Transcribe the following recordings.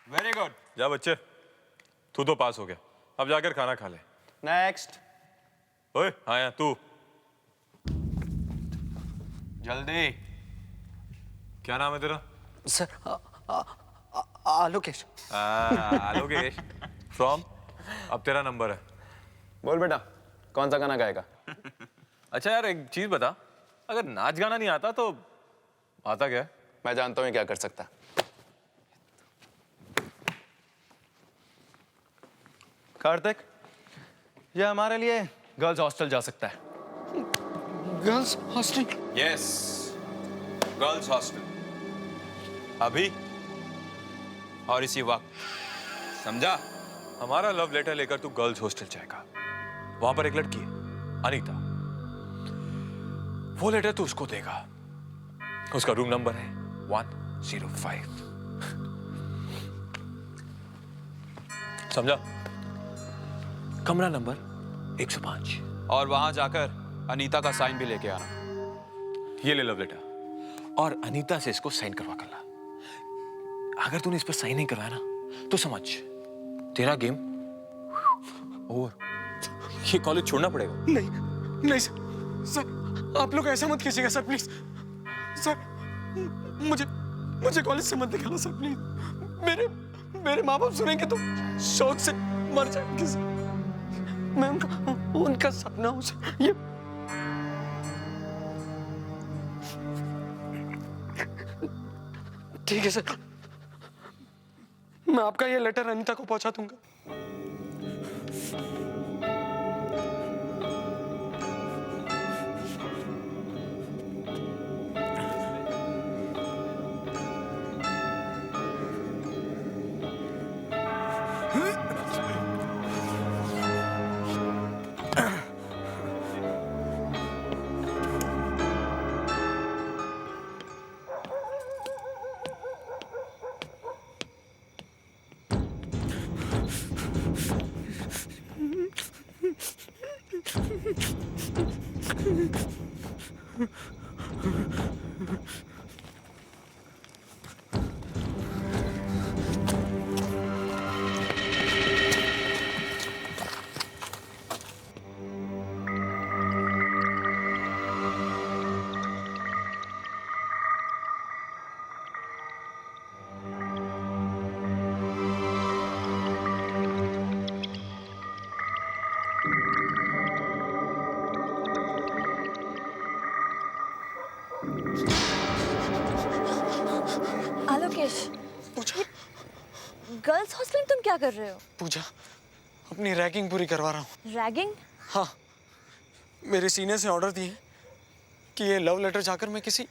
Very good. जा बच्चे, तू तो पास हो गया, अब जाकर खाना खा ले। नेक्स्ट। ओए हाँ यार तू, जल्दी। क्या नाम है तेरा? सर आलोकेश। आलोकेश। फ्रॉम? अब तेरा नंबर है। बोल बेटा, कौन सा गाना गाएगा? अच्छा यार एक चीज बता, अगर नाच गाना नहीं आता तो आता क्या है? मैं जानता हूँ क्या कर सकता। कार्तिक, ये हमारे लिए गर्ल्स हॉस्टल जा सकता है। Girls hostel? Yes, girls hostel. अभी और इसी वक्त, समझा? हमारा लव लेटर लेकर तू गर्ल्स हॉस्टल जाएगा। वहां पर एक लड़की है, अनीता। वो लेटर तू उसको देगा। उसका रूम नंबर है 105। समझा? कमरा नंबर 105। और वहां जाकर अनीता का साइन भी लेके आना। ये ले लव लेटर और अनीता से इसको साइन करवा कर ला। अगर तूने इस पर साइन नहीं करवाया ना तो समझ तेरा गेम ओवर। ये कॉलेज छोड़ना पड़ेगा। नहीं नहीं सर, सर आप लोग ऐसा मत कीजिएगा सर, प्लीज सर। मुझे कॉलेज से मत निकालो सर, प्लीज। मेरे माँ बाप सुनेंगे तो शौक से मर जाएंगे सर। मैं उनका सपना हूँ सर। ये ठीक है सर, मैं आपका ये लेटर अनीता को पहुंचा दूंगा। आलोकेश, पूजा, गर्ल्स हॉस्टल में तुम क्या कर रहे हो? पूजा अपनी रैगिंग पूरी करवा रहा हूँ। रैगिंग? हाँ, मेरे सीनियर से ऑर्डर दिए कि ये लव लेटर जाकर मैं किसी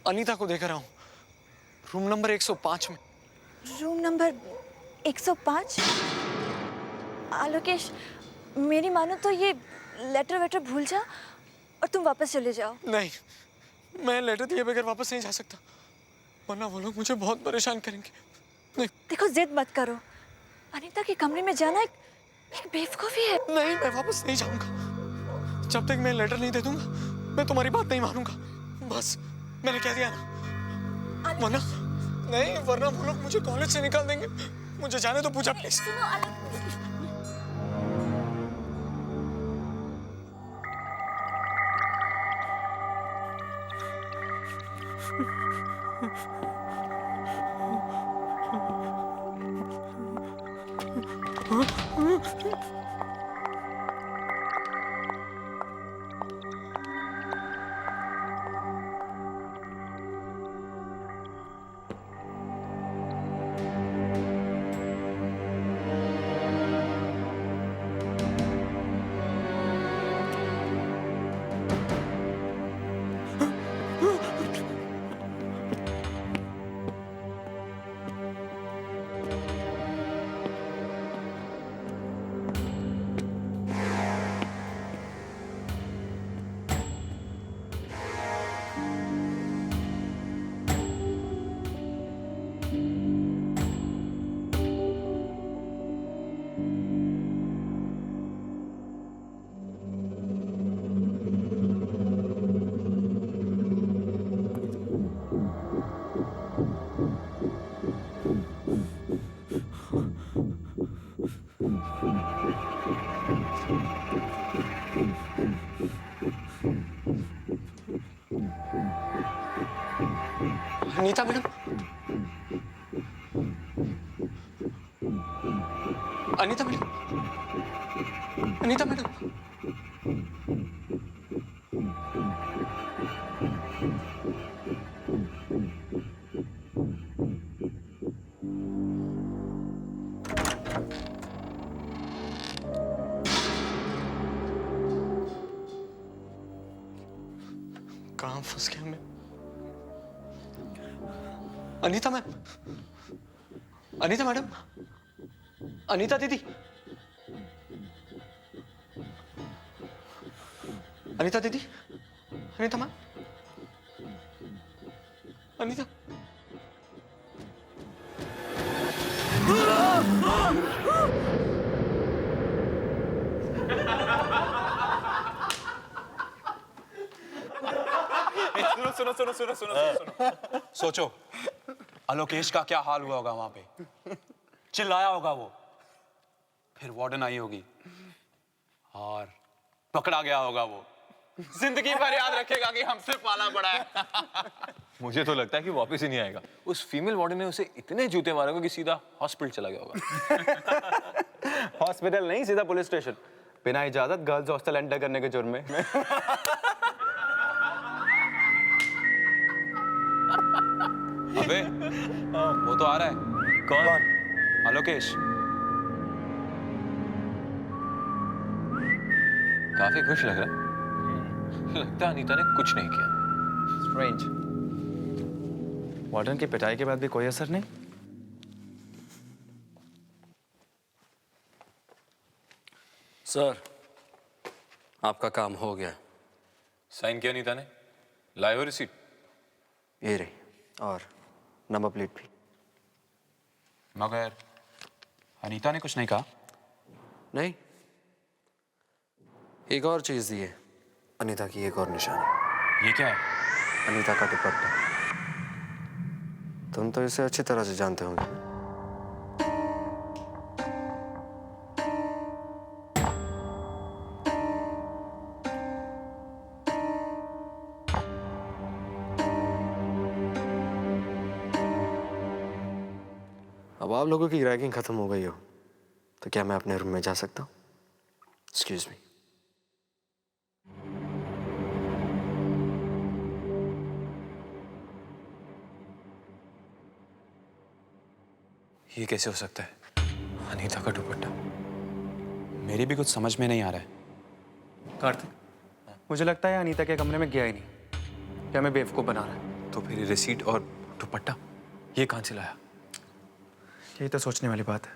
अनीता को देकर आऊं, रूम नंबर 105 में। Room number 105? आलोकेश, मेरी मानो तो ये लेटर वेटर भूल जा और तुम वापस चले जाओ। नहीं, मैं लेटर दिए बगैर वापस नहीं जा सकता, वरना वो लोग मुझे बहुत परेशान करेंगे। नहीं देखो, जिद मत करो। अनीता के कमरे में जाना एक बेवकूफी है। नहीं, मैं वापस नहीं जाऊंगा। जब तक मैं लेटर नहीं दे दूंगा, मैं तुम्हारी बात नहीं मानूंगा। बस मैंने कह दिया ना, वरना नहीं, वरना वो लोग मुझे कॉलेज से निकाल देंगे। मुझे जाने दो Puja, please. Anita madam, Anita madam, Anita madam, कहाँ फंस गया मैं? अनीता मैम, अनीता मैडम, अनीता दीदी, अनीता दीदी, अनीता मैम, अनीता। सुनो सुनो सुनो सुनो सुनो सुनो। सोचो आलोकेश का क्या हाल हुआ होगा वहां पे। चिल्लाया होगा वो, फिर वार्डन आई होगी और पकड़ा गया होगा वो। जिंदगी भर याद रखेगा कि हमसे पाला पड़ा है। मुझे तो लगता है कि वापस ही नहीं आएगा। उस फीमेल वार्डन ने उसे इतने जूते मारे होंगे कि सीधा हॉस्पिटल चला गया होगा। हॉस्पिटल नहीं, सीधा पुलिस स्टेशन, बिना इजाजत गर्ल्स हॉस्टल एंटर करने के जुर्म में। अबे वो तो आ रहा है। कौन? आलोकेश। काफी खुश लग रहा है। लगता है अनीता ने कुछ नहीं किया। स्ट्रेंज। वार्डन की पिटाई के बाद भी कोई असर नहीं। सर, आपका काम हो गया। साइन किया अनीता ने? लाए हो रिसीट? ये रही, और नंबर प्लेट भी। मगर अनीता ने कुछ नहीं कहा? नहीं, एक और चीज दी है, अनीता की एक और निशानी। ये क्या है? अनीता का दुपट्टा। तुम तो इसे अच्छी तरह से जानते होंगे। अब आप लोगों की रैगिंग खत्म हो गई हो तो क्या मैं अपने रूम में जा सकता हूँ? Excuse me. ये कैसे हो सकता है? अनीता का दुपट्टा। मेरी भी कुछ समझ में नहीं आ रहा है। कार्तिक, मुझे लगता है अनीता के कमरे में गया ही नहीं। क्या हमें बेवकूफ बना रहा है? तो फिर रिसीट और दुपट्टा ये कहां से लाया? यही तो सोचने वाली बात है।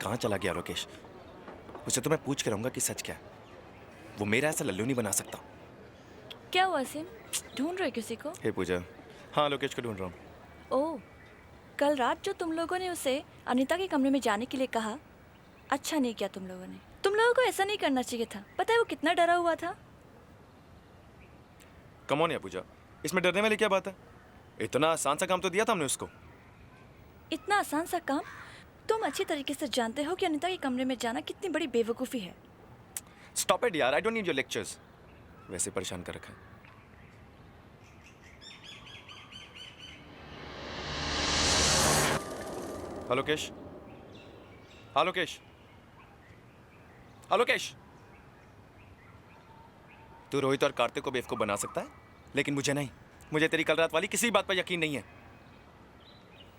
कहाँ चला गया राकेश? उसे तो मैं पूछ के रहूंगा कि सच क्या है। वो मेरा ऐसा लल्लू नहीं बना सकता। क्या हुआ सिम? ढूंढ रहे किसी को? हे पूजा, हाँ लोकेश को ढूंढ रहा हूँ। ओह, कल रात जो तुम लोगों ने उसे अनीता के कमरे में जाने के लिए कहा, अच्छा नहीं किया तुम लोगों ने। तुम लोगों को ऐसा नहीं करना चाहिए था। पता है वो कितना डरा हुआ था? कम ऑन यार पूजा, इसमें डरने वाली क्या बात है? इतना आसान सा काम तो दिया था हमने उसको। इतना आसान सा काम? तुम अच्छी तरीके से जानते हो कि अनीता के कमरे में जाना कितनी बड़ी बेवकूफ़ी है। स्टॉप इट यार, I don't need your lectures. वैसे परेशान कर रखा है। आलोकेश, आलोकेश, आलोकेश, तू रोहित और कार्तिक को बेवकूफ बना सकता है, लेकिन मुझे नहीं। मुझे तेरी कल रात वाली किसी बात पर यकीन नहीं है।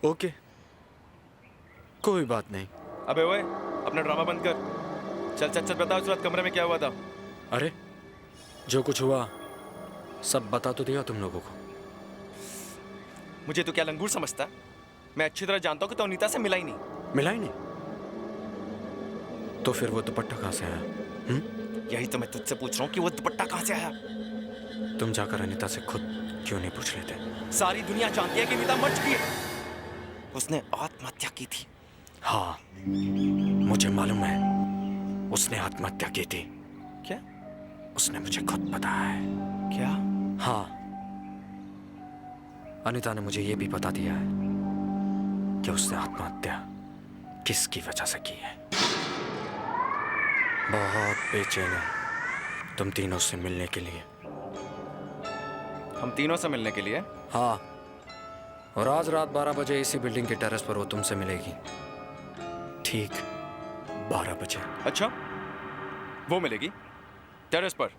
ओके, कोई बात नहीं। अबे ओए, अपना ड्रामा बंद कर। चल चल चल, बता उस रात कमरे में क्या हुआ था। अरे, जो कुछ हुआ सब बता तो दिया तुम लोगों को। मुझे तो क्या लंगूर समझता है? मैं अच्छी तरह जानता हूँ कि तो अनीता से मिला ही नहीं। मिला ही नहीं? तो फिर वो दुपट्टा कहाँ से आया? यही तो मैं तुझसे पूछ रहा हूँ कि वो दुपट्टा कहाँ से आया। तुम जाकर अनीता से खुद क्यों नहीं पूछ लेते? सारी दुनिया जानती है कि अनीता मर चुकी है। उसने आत्महत्या की थी। हाँ, मुझे मालूम है उसने आत्महत्या की थी। क्या? उसने मुझे खुद बताया है। क्या? हाँ, अनीता ने मुझे ये भी बता दिया है कि उसने आत्महत्या किसकी वजह से की है। बहुत बेचैन है तुम तीनों से मिलने के लिए। हम तीनों से मिलने के लिए? हाँ, और आज रात 12 बजे इसी बिल्डिंग के टेरेस पर वो तुमसे मिलेगी। ठीक 12 बजे। अच्छा, वो मिलेगी टेरेस पर?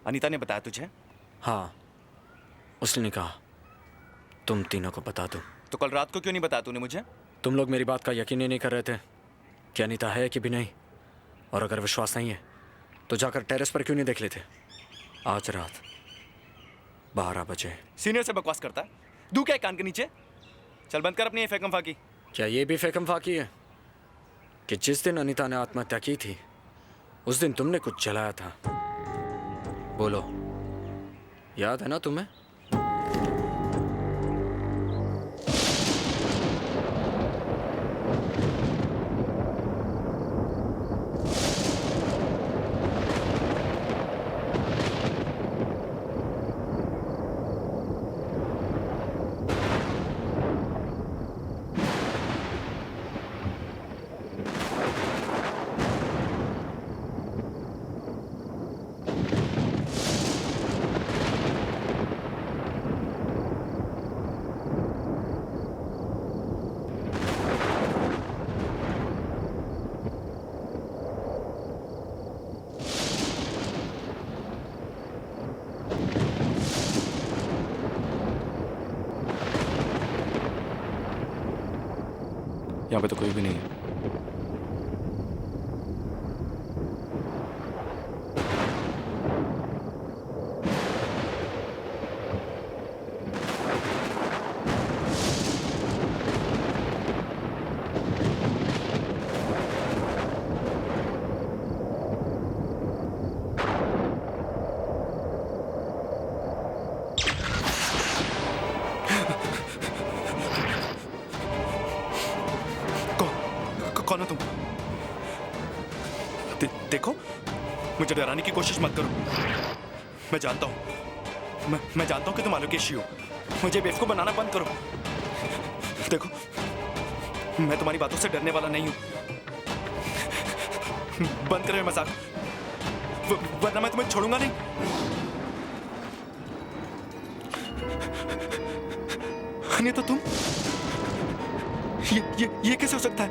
अनीता ने बताया तुझे? हाँ, उसने कहा तुम तीनों को बता दो। तो कल रात को क्यों नहीं बताया तूने मुझे? तुम लोग मेरी बात का यकीन ही नहीं कर रहे थे कि अनीता है कि भी नहीं, और अगर विश्वास नहीं है तो जाकर टेरेस पर क्यों नहीं देख लेते। आज रात 12 बजे। सीनियर से बकवास करता है, दू क्या है कान के नीचे? चल बंद कर अपनी ये फेकम फाकी। क्या ये भी फेकम फाकी है कि जिस दिन अनीता ने आत्महत्या की थी उस दिन तुमने कुछ जलाया था? बोलो, याद है ना तुम्हें? यहाँ पे तो कोई भी नहीं है। कौन हो तुम? देखो, मुझे डराने की कोशिश मत करो। मैं जानता हूं, मैं जानता हूं कि तुम आलोकेश ही हो। मुझे बेवकूफ बनाना बंद करो। देखो, मैं तुम्हारी बातों से डरने वाला नहीं हूं। बंद करो ये मजाक, वरना मैं तुम्हें छोड़ूंगा नहीं। नहीं तो तुम, ये कैसे हो सकता है?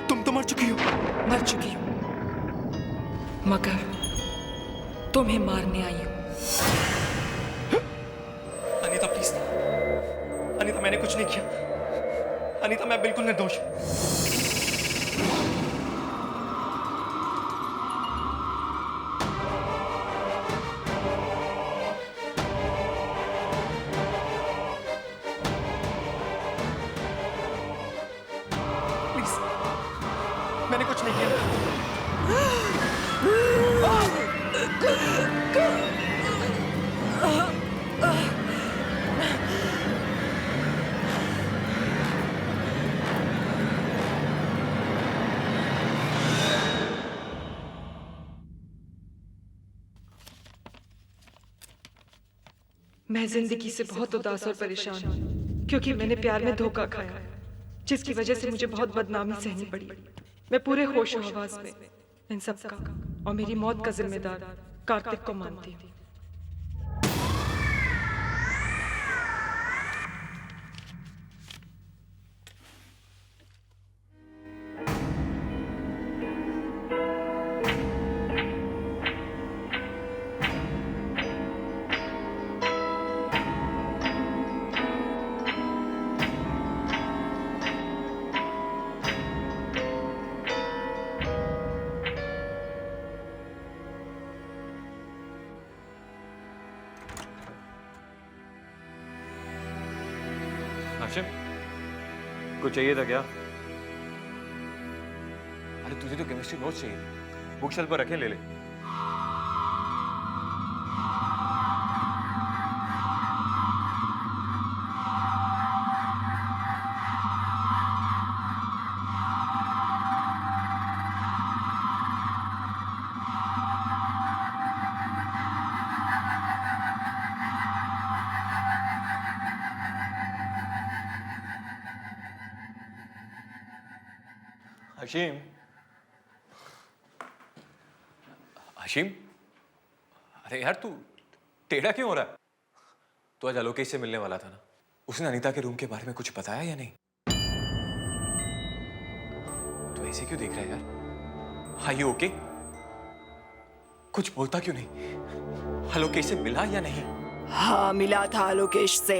तुम तो मर चुकी हो। मर चुकी हूँ, मगर तुम्हें मारने आई हूँ। अनीता प्लीज, अनीता मैंने कुछ नहीं किया। अनीता मैं बिल्कुल निर्दोष हूँ। प्लीज, मैंने कुछ नहीं किया। मैं जिंदगी से बहुत उदास और परेशान हूँ क्योंकि मैंने प्यार में धोखा खाया, जिसकी वजह से मुझे बहुत बदनामी सहनी पड़ी। मैं पूरे होश हवास में इन सब का और मेरी मौत का जिम्मेदार कार्तिक को मानती हूँ। आशिम, कुछ चाहिए था क्या? अरे तुझे तो केमिस्ट्री नोट्स चाहिए, बुक शेल्फ पर रखे, ले ले। हशीम, हशीम, अरे यार तू टेढ़ा क्यों हो रहा है? तू आज आलोकेश से मिलने वाला था ना? उसने अनीता के रूम के बारे में कुछ बताया या नहीं? तू ऐसे क्यों देख रहा है यार? हाँ, यू ओके? कुछ बोलता क्यों नहीं? आलोकेश से मिला या नहीं? हाँ, मिला था आलोकेश से।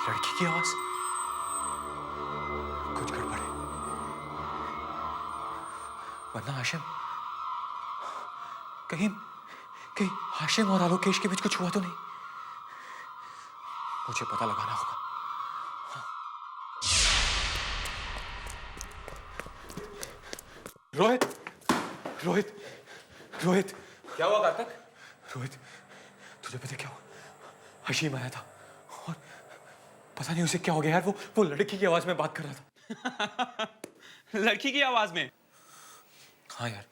लड़की की आवाज, कुछ गड़बड़ है। वरना हाशिम, कहीं कहीं हाशिम और आलोकेश के बीच कुछ हुआ तो नहीं? मुझे पता लगाना होगा। रोहित, रोहित, रोहित, क्या हुआ कार्तिक? रोहित, तुझे पता क्या हुआ? हशीम आया था और पता नहीं उसे क्या हो गया यार, वो लड़की की आवाज में बात कर रहा था। लड़की की आवाज में? हाँ यार,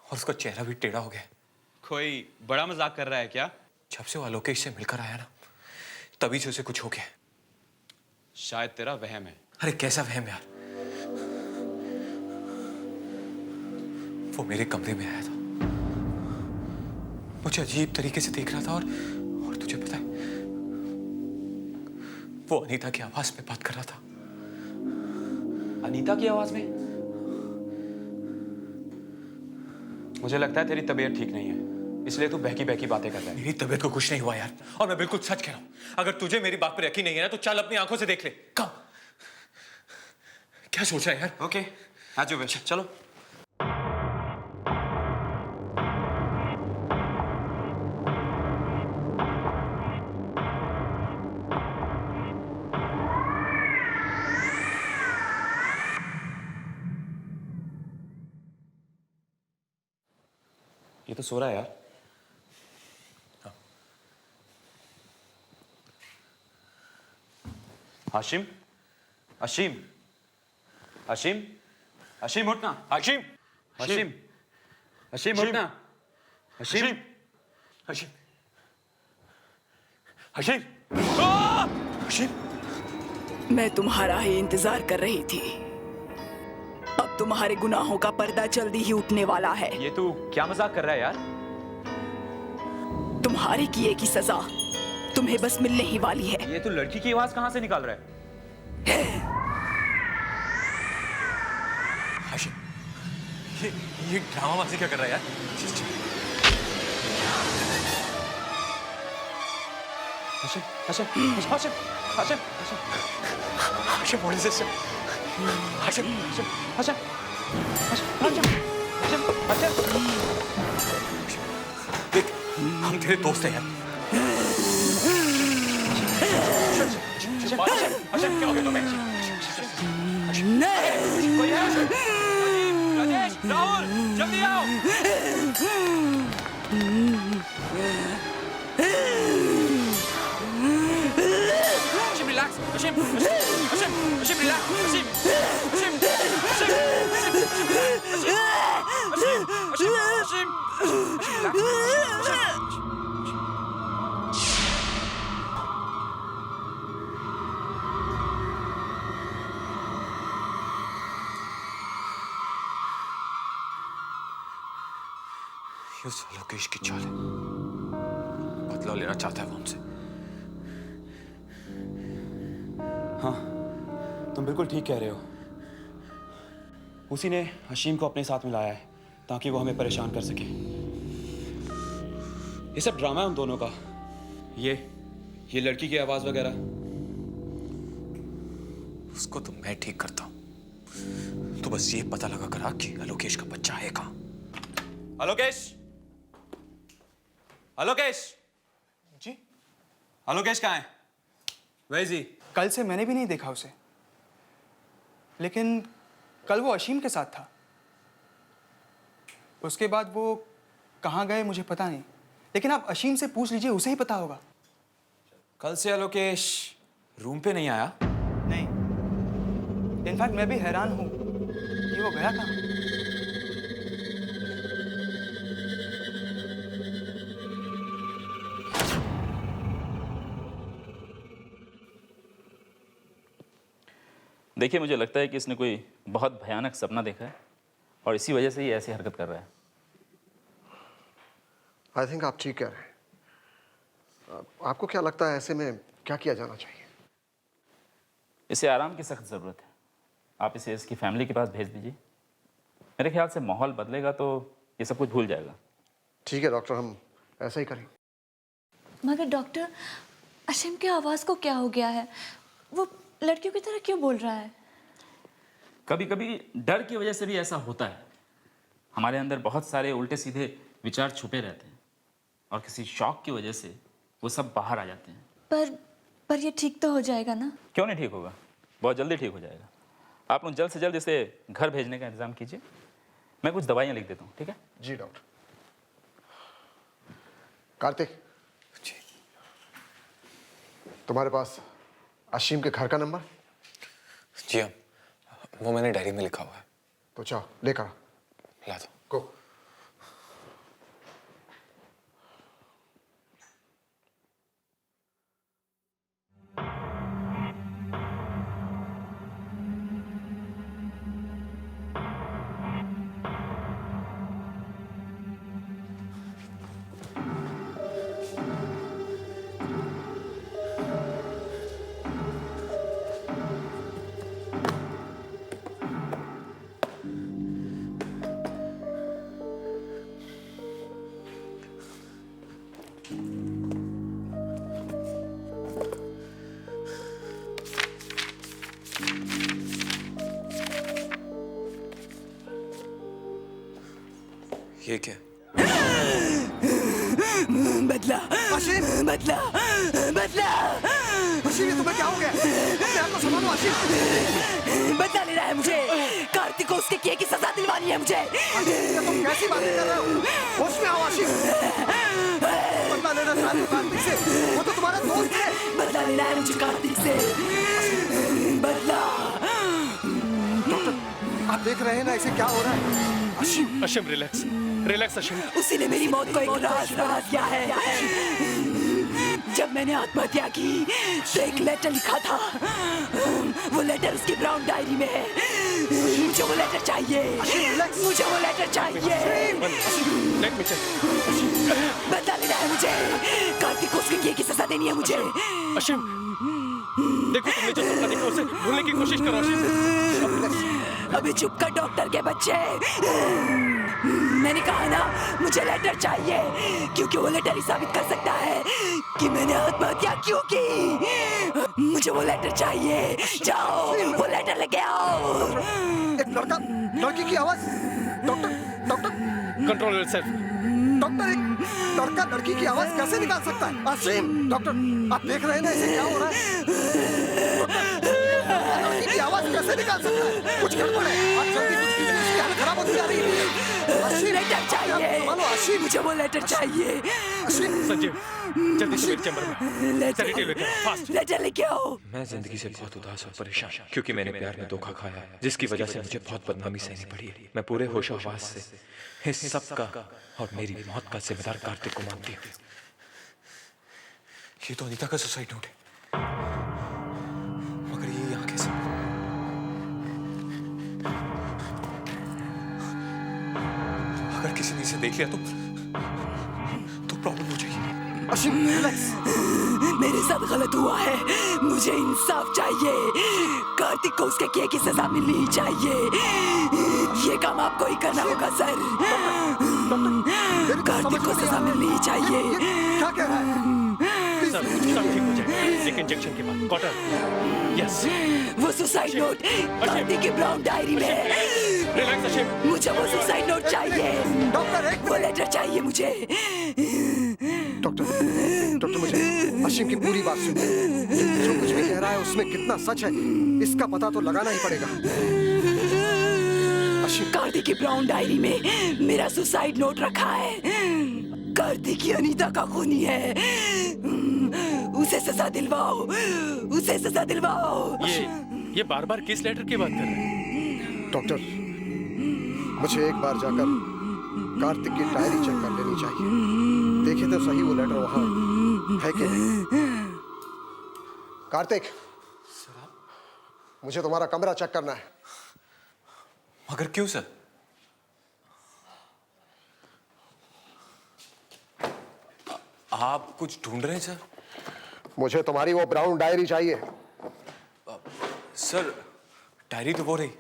और उसका चेहरा भी टेढ़ा हो गया। कोई बड़ा मजाक कर रहा है क्या? जब से वो आलोकेश से मिलकर आया ना, तभी से उसे कुछ हो गया। शायद तेरा वहम है। अरे कैसा वहम यार? वो मेरे कमरे में आया था, मुझे अजीब तरीके से देख रहा था और तुझे पता है, वो अनीता की आवाज में बात कर रहा था। अनीता की आवाज में? मुझे लगता है तेरी तबीयत ठीक नहीं है, इसलिए तू बहकी बहकी बातें कर रहा है। मेरी तबीयत को कुछ नहीं हुआ यार, और मैं बिल्कुल सच कह रहा हूं। अगर तुझे मेरी बात पर यकीन नहीं है ना, तो चल अपनी आंखों से देख ले। कम, क्या सोच रहा है यार? ओके, आ जाओ बेटा, चलो। ये तो सो रहा है यार। हाशिम, हाशिम, हाशिम, हाशिम उठना। हाशिम, हाशिम, हाशिम उठना। हाशिम, हशीम, हशीम, हशीम। मैं तुम्हारा ही इंतजार कर रही थी। अब तुम्हारे गुनाहों का पर्दा जल्दी ही उठने वाला है। ये तू क्या मजाक कर रहा है यार? तुम्हारे किए की सजा तुम्हें बस मिलने ही वाली है। ये तू लड़की की आवाज कहां से निकाल रहा है? हाशिम, ये ड्रामाबाजी क्या कर रहा है यार? Hashim, Hashim, Hashim, Hashim, Hashim, Hashim, what is this? Hashim, Hashim, Hashim, Hashim, Hashim, देख, हम तेरे दोस्त हैं यार। हाशिम, क्या हो गया तुम्हें? कोई है? राजेश, राहुल, जल्दी आओ। हाशिम, रिलैक्स। हाशिम, हाशिम, हाशिम, रिलैक्स। हाशिम, हाशिम, हाशिम, हाशिम, हाशिम, हाशिम, हाशिम। ये उस आलोकेश की चाल है, बदला लेना चाहता है वो हमसे। हाँ, तुम बिल्कुल ठीक कह रहे हो। उसी ने हशीम को अपने साथ मिलाया है ताकि वो हमें परेशान कर सके। ये सब ड्रामा है उन दोनों का। ये लड़की की आवाज वगैरह। उसको तो मैं ठीक करता हूं। तो बस ये पता लगा करा कि आलोकेश का बच्चा है कहां। आलोकेश, आलोकेश जी? आलोकेश कहाँ है? वही जी। कल से मैंने भी नहीं देखा उसे, लेकिन कल वो अशीम के साथ था। उसके बाद वो कहाँ गए मुझे पता नहीं, लेकिन आप अशीम से पूछ लीजिए, उसे ही पता होगा। कल से आलोकेश रूम पे नहीं आया? नहीं, इनफैक्ट मैं भी हैरान हूँ कि वो गया कहाँ। देखिए, मुझे लगता है कि इसने कोई बहुत भयानक सपना देखा है और इसी वजह से ये ऐसी हरकत कर रहा है। आई थिंक आप ठीक कह रहे हैं। आपको क्या लगता है ऐसे में क्या किया जाना चाहिए? इसे आराम की सख्त ज़रूरत है। आप इसे इसकी फैमिली के पास भेज दीजिए। मेरे ख्याल से माहौल बदलेगा तो ये सब कुछ भूल जाएगा। ठीक है डॉक्टर, हम ऐसा ही करें। मगर डॉक्टर, अशीम की आवाज़ को क्या हो गया है? वो लड़कियों की तरह क्यों बोल रहा है? कभी कभी डर की वजह से भी ऐसा होता है। हमारे अंदर बहुत सारे उल्टे सीधे विचार छुपे रहते हैं और किसी शौक की वजह से वो सब बाहर आ जाते हैं। पर ये ठीक तो हो जाएगा ना? क्यों नहीं ठीक होगा? बहुत जल्दी ठीक हो जाएगा। आप लोग जल्द से जल्द इसे घर भेजने का इंतजाम कीजिए। मैं कुछ दवाइयाँ लिख देता हूँ, ठीक है? जी डॉक्टर। कार्तिक जी। तुम्हारे पास अशीम के घर का नंबर? जी हाँ, वो मैंने डायरी में लिखा हुआ है। तो चाहो लेकर ला दो। गो। ये क्या? बदला, बदला, बदला। अशीम, ये तुम्हें क्या हो गया? अपने आप को संभालो अशीम। बदला लेना है मुझे। कार्तिक को उसके किए की सजा दिलवानी है मुझे। अशीम, तुम कैसी बातें कर रहे हो? होश में आओ अशीम। बदला लेना चाहते हो कार्तिक से? वो तो तुम्हारा दोस्त है। बदला लेना है मुझे कार्तिक से। बदला। डॉक्टर, आप देख रहे हैं ना इसे क्या हो रहा है? Ashim, Ashim relax, relax Ashim. उसी ने मेरी मौत को एक राज बना दिया है। जब मैंने आत्महत्या की तो एक लेटर लिखा था। वो लेटर उसकी ब्राउन डायरी में है। मुझे वो लेटर चाहिए। मुझे वो लेटर चाहिए। Let me check. बदला लेना है मुझे। कार्तिक को उसके किए की सजा देनी है मुझे। अशीम, देखो तुमने जो सपना देखा उसे भूलने की कोशिश करो अशीम। अभी चुप कर डॉक्टर के बच्चे। मैंने कहा ना मुझे लेटर चाहिए, क्योंकि वो लेटर ही साबित कर सकता है कि मैंने आत्महत्या क्यों की। मुझे वो लेटर चाहिए। जाओ वो लेटर लेके आओ। एक लड़की की आवाज। Doctor, control yourself. डॉक्टर, एक लड़का लड़की की आवाज कैसे निकाल सकता है? अशीम, डॉक्टर, आप देख रहे हैं ना इसे क्या हो रहा है? लड़की की आवाज कैसे निकाल सकता है? कुछ गड़बड़ है। आप जल्दी कुछ कीजिए, इसकी हालत खराब होती जा रही है। अशीम, लेटर चाहिए। संभालो अशीम। मुझे वो लेटर चाहिए। संजीव, जल्दी से मेरे चैम्बर में सेडेटिव लेके आओ, फास्ट। लेटर लेके आओ। मैं जिंदगी से बहुत उदास और परेशान क्योंकि मैंने प्यार में धोखा खाया है, जिसकी वजह से मुझे बहुत बदनामी सहनी पड़ी है। मैं पूरे होशो हवास से इस सब का और मेरी मौत का जिम्मेदार कार्तिक को मानती हूँ। ये तो अनीता का सुसाइड नोट है, मगर ये यहाँ कैसे? अगर किसी ने इसे देख लिया तो प्रॉब्लम हो जाएगी। अशीम, रिलैक्स। मेरे साथ गलत हुआ है। मुझे इंसाफ चाहिए। कार्तिक को उसके किए की सजा मिलनी ही चाहिए। ये काम आपको ही करना होगा सर। कार्तिक को सजा मिलनी ही चाहिए। क्या कह रहा है? सब ठीक हो जाएगा, एक इंजेक्शन के बाद। Cotton, yes. वो सुसाइड नोट कार्तिक की ब्राउन डायरी में है। रिलैक्स अशीम। मुझे वो सुसाइड नोट चाहिए। डॉक्टर, एक वो लेटर चाहिए मुझे। डॉक्टर, मुझे अशीम की पूरी बात सुनिए। जो कुछ भी कह रहा है उसमें कितना सच है इसका पता तो लगाना ही पड़ेगा। अशीम, कार्तिक की ब्राउन डायरी में मेरा सुसाइड नोट रखा है। कार्तिक की अनीता का खूनी है। उसे सजा दिलवाओ, उसे सजा दिलवाओ। ये बार-बार किस लेटर की बात कर रहे हैं? डॉक्टर, मुझे एक बार जाकर कार्तिक की डायरी चेक कर लेनी चाहिए। देखे तो सही वो लेटर वहां है कि नहीं। कार्तिक, मुझे तुम्हारा कमरा चेक करना है। मगर क्यों सर? आप कुछ ढूंढ रहे हैं सर? मुझे तुम्हारी वो ब्राउन डायरी चाहिए। सर डायरी तो वो रही।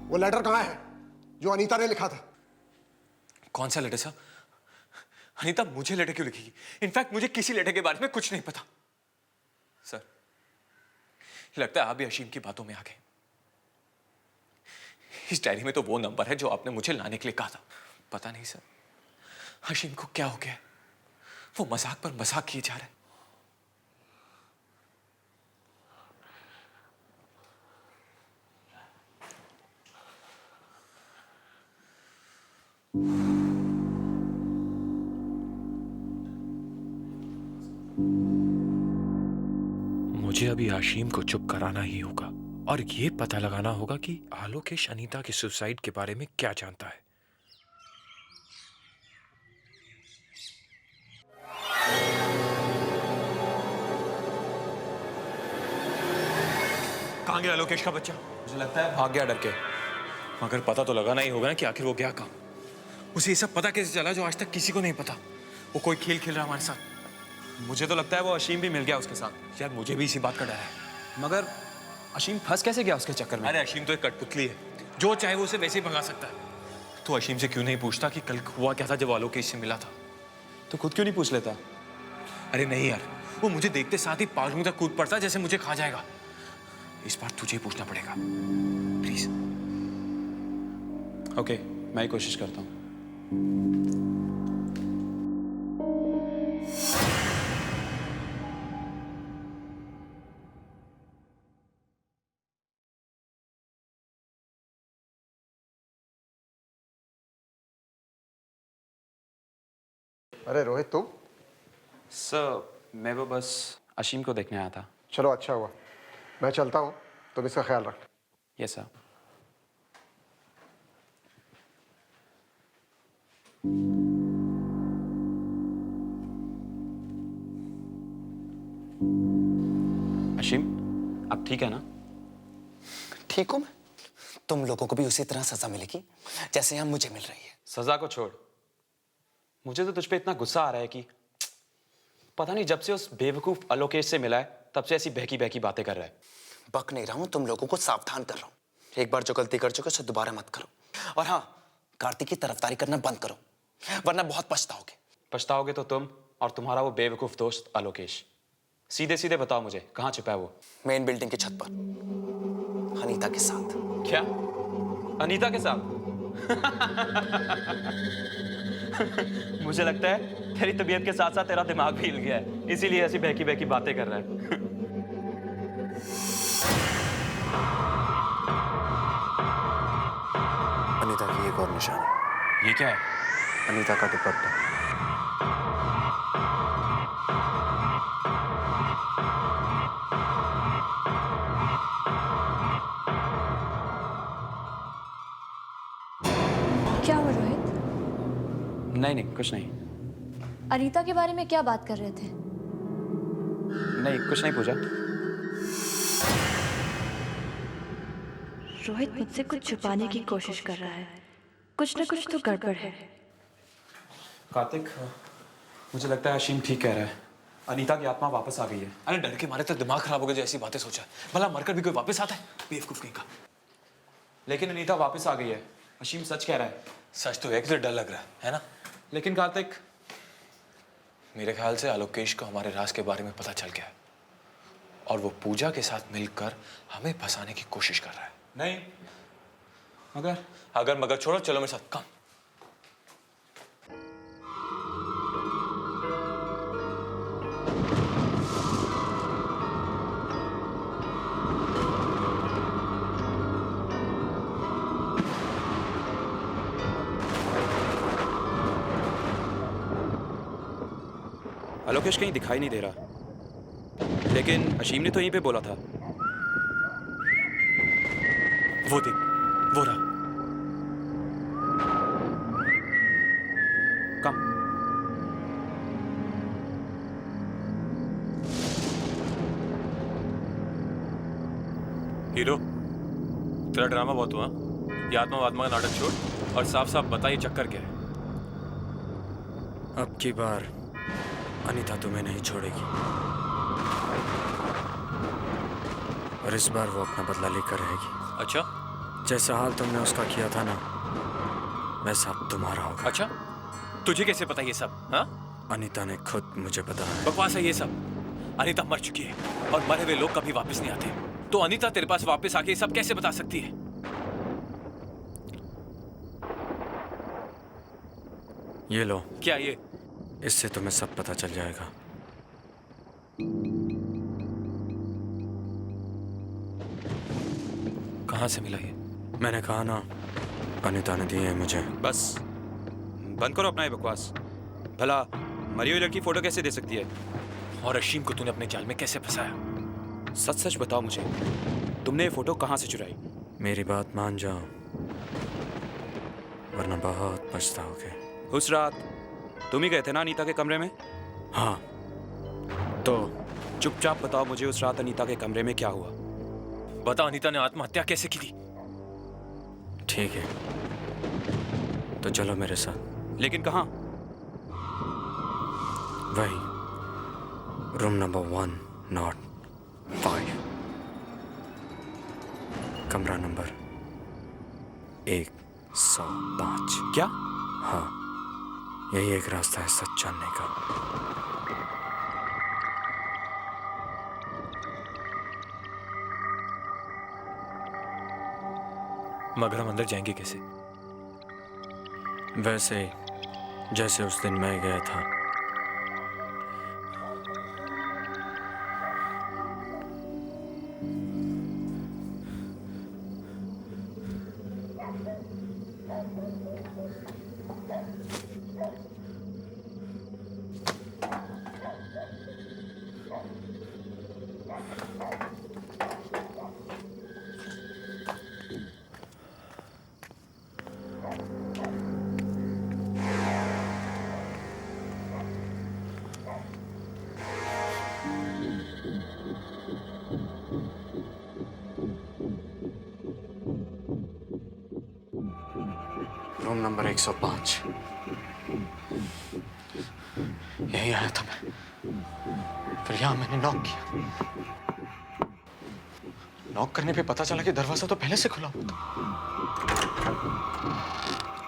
वो लेटर कहाँ है जो अनीता ने लिखा था? कौन सा लेटर सर? अनीता मुझे लेटर क्यों लिखेगी? इनफैक्ट मुझे किसी लेटर के बारे में कुछ नहीं पता। सर लगता है आप भी हशीम की बातों में आ गए। इस डायरी में तो वो नंबर है जो आपने मुझे लाने के लिए कहा था। पता नहीं सर हशीम को क्या हो गया, वो मजाक पर मजाक किए जा रहे हैं। मुझे अभी हाशिम को चुप कराना ही होगा और ये पता लगाना होगा कि आलोकेश अनीता के सुसाइड के बारे में क्या जानता है। कहां गया आलोकेश का बच्चा? मुझे लगता है भाग गया डर के। मगर पता तो लगाना ही होगा ना कि आखिर वो गया कहां। उसे ये सब पता कैसे चला जो आज तक किसी को नहीं पता? वो कोई खेल खेल रहा हमारे साथ। मुझे तो लगता है वो अशीम भी मिल गया उसके साथ। यार मुझे भी इसी बात का डर है। मगर अशीम फंस कैसे गया उसके चक्कर में? अरे अशीम तो एक कठपुतली है, जो चाहे वो उसे वैसे ही भगा सकता है। तो अशीम से क्यों नहीं पूछता कि कल हुआ क्या था जब आलोकेश से मिला था? तो खुद क्यों नहीं पूछ लेता? अरे नहीं यार, वो मुझे देखते साथ ही पालूं तक कूद पड़ता जैसे मुझे खा जाएगा। इस बार तुझे ही पूछना पड़ेगा प्लीज। ओके, मैं ही कोशिश करता हूँ। अरे रोहित तुम? सर मैं वो बस अशीम को देखने आया था। चलो अच्छा हुआ, मैं चलता हूँ, तुम इसका ख्याल रख। Yes sir. अशीम अब ठीक है ना? ठीक हूं मैं। तुम लोगों को भी उसी तरह सजा मिलेगी जैसे यहाँ मुझे मिल रही है। सजा को छोड़, मुझे तो तुझ पे इतना गुस्सा आ रहा है कि पता नहीं जब से उस बेवकूफ आलोकेश से मिला है तब से ऐसी बहकी बहकी बातें कर रहा है। बक नहीं रहा हूं, तुम लोगों को सावधान कर रहा हूं। एक बार जो गलती कर चुके उसे दोबारा मत करो। और हाँ, कार्तिक की तरफदारी करना बंद करो, वरना बहुत पछताओगे। पछताओगे तो तुम और तुम्हारा वो बेवकूफ दोस्त आलोकेश। सीधे सीधे बताओ मुझे, कहाँ छुपा है वो? मेन बिल्डिंग की छत पर अनीता के साथ। क्या अनीता के साथ? मुझे लगता है तेरी तबीयत के साथ साथ तेरा दिमाग भी हिल गया है, इसीलिए ऐसी बहकी बहकी बातें कर रहा है। अनीता की एक और निशानी। ये क्या है? अनीता का दुपट्टा। क्या हुआ रोहित? नहीं कुछ नहीं। अनीता के बारे में क्या बात कर रहे थे? नहीं कुछ नहीं पूजा। रोहित मुझसे कुछ छुपाने की कोशिश कर रहा है। कुछ ना कुछ तो गड़बड़ है। कार्तिक, मुझे लगता है अशीम ठीक कह रहा है। अनीता की आत्मा वापस आ गई है। अरे डर के मारे तो दिमाग खराब हो गया जो ऐसी बातें सोचा। भला मरकर भी कोई वापस आता है? बेवकूफ कहीं का। लेकिन अनीता वापस आ गई है। अशीम सच कह रहा है। सच तो है कि डर लग रहा है ना? लेकिन कार्तिक, मेरे ख्याल से आलोकेश को हमारे राज के बारे में पता चल गया है और वो पूजा के साथ मिलकर हमें फंसाने की कोशिश कर रहा है। नहीं अगर मगर छोड़ो, चलो मेरे साथ। कम आलोकेश कहीं दिखाई नहीं दे रहा, लेकिन अशीम ने तो यहीं पे बोला था। वो देख, वो रहा। कम। हीरो, तेरा ड्रामा बहुत हुआ। ये आत्मा वात्मा का नाटक छोड़ और साफ साफ बता ये चक्कर क्या है। अब की बार अनीता तुम्हें नहीं छोड़ेगी, और इस बार वो अपना बदला लेकर रहेगी। अच्छा, जैसा हाल तुमने उसका किया था ना, वैसा अब तुम्हारा होगा। अच्छा, तुझे कैसे पता ये सब? हाँ, अनीता ने खुद मुझे बताया। बकवास है ये सब। अनीता मर चुकी है और मरे हुए लोग कभी वापस नहीं आते। तो अनीता तेरे पास वापस आके ये सब कैसे बता सकती है? ये लो। क्या ये? इससे तुम्हें सब पता चल जाएगा। कहाँ से मिला ये? मैंने कहा ना, अनीता ने दिए हैं मुझे। बस बंद करो अपना ये बकवास। भला मरी हुई लड़की फोटो कैसे दे सकती है? और अशीम को तूने अपने जाल में कैसे फंसाया? सच सच बताओ मुझे, तुमने ये फोटो कहाँ से चुराई? मेरी बात मान जाओ, वरना बहुत पछताओगे। उस रात तुम ही गए थे ना अनीता के कमरे में? हाँ। तो चुपचाप बताओ मुझे, उस रात अनीता के कमरे में क्या हुआ? बता, अनीता ने आत्महत्या कैसे की थी? ठीक है, तो चलो मेरे साथ। लेकिन कहाँ? वही, रूम नंबर 105, कमरा नंबर 105। क्या? हाँ, यही एक रास्ता है सच जानने का। मगर हम अंदर जाएंगे कैसे? वैसे ही जैसे उस दिन मैं गया था। Room number 105। यही आया था मैं। फिर यहाँ मैंने नॉक किया। नॉक करने पे पता चला कि दरवाजा तो पहले से खुला हुआ था,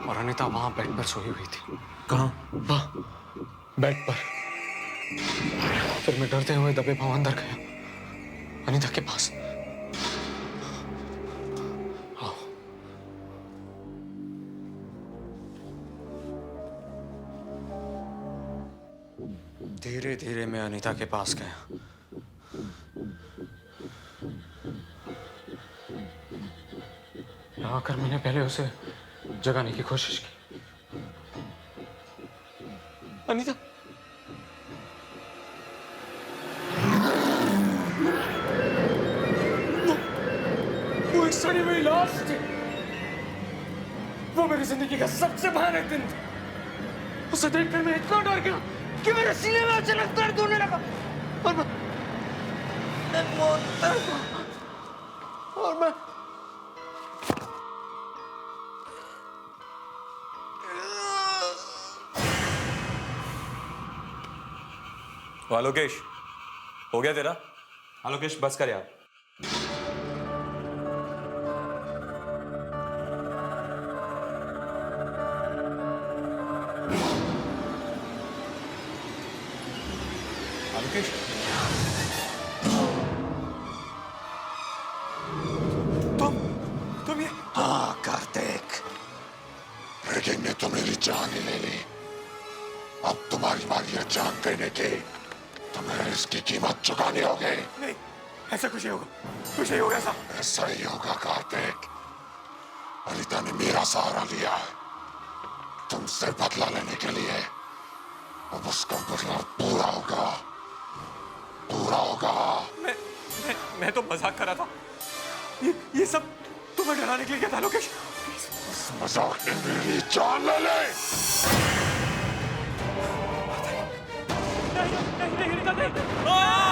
और अनीता वहां बेड पर सोई हुई थी। कहाँ? वहाँ बेड पर। फिर मैं डरते हुए दबे पांव अंदर गया अनीता के पास। धीरे धीरे मैं अनीता के पास गया। यहाँ आकर मैंने पहले उसे जगाने की कोशिश की। अनीता, वो एक सड़ी हुई लाश थी। वो मेरी जिंदगी का सबसे भयानक दिन था। उसे देखकर मैं इतना डर गया कि मेरे सीने में अचानक दर्द होने लगा, और मैं आलोकेश, हो गया तेरा? आलोकेश बस कर यार। आलोकेश, तुम ये? हाँ कार्तिक, रेडिंग ने तो मेरी जान ही ले ली। अब तुम्हारी बारी है जान देने की। तुम्हें इसकी कीमत चुकानी होगी। नहीं, ऐसा कुछ नहीं होगा। कुछ नहीं होगा ऐसा। ऐसा ही होगा कार्तिक। अनीता ने मेरा सहारा लिया तुमसे बदला लेने के लिए। अब उसका बदला पूरा होगा, पूरा होगा। मैं तो मजाक कर रहा था। ये सब तुम्हें डराने के लिए क्या था लोकेश? इस मजाक ने मेरी जान ले ली। नहीं, नहीं, नहीं, नहीं, नहीं, नहीं।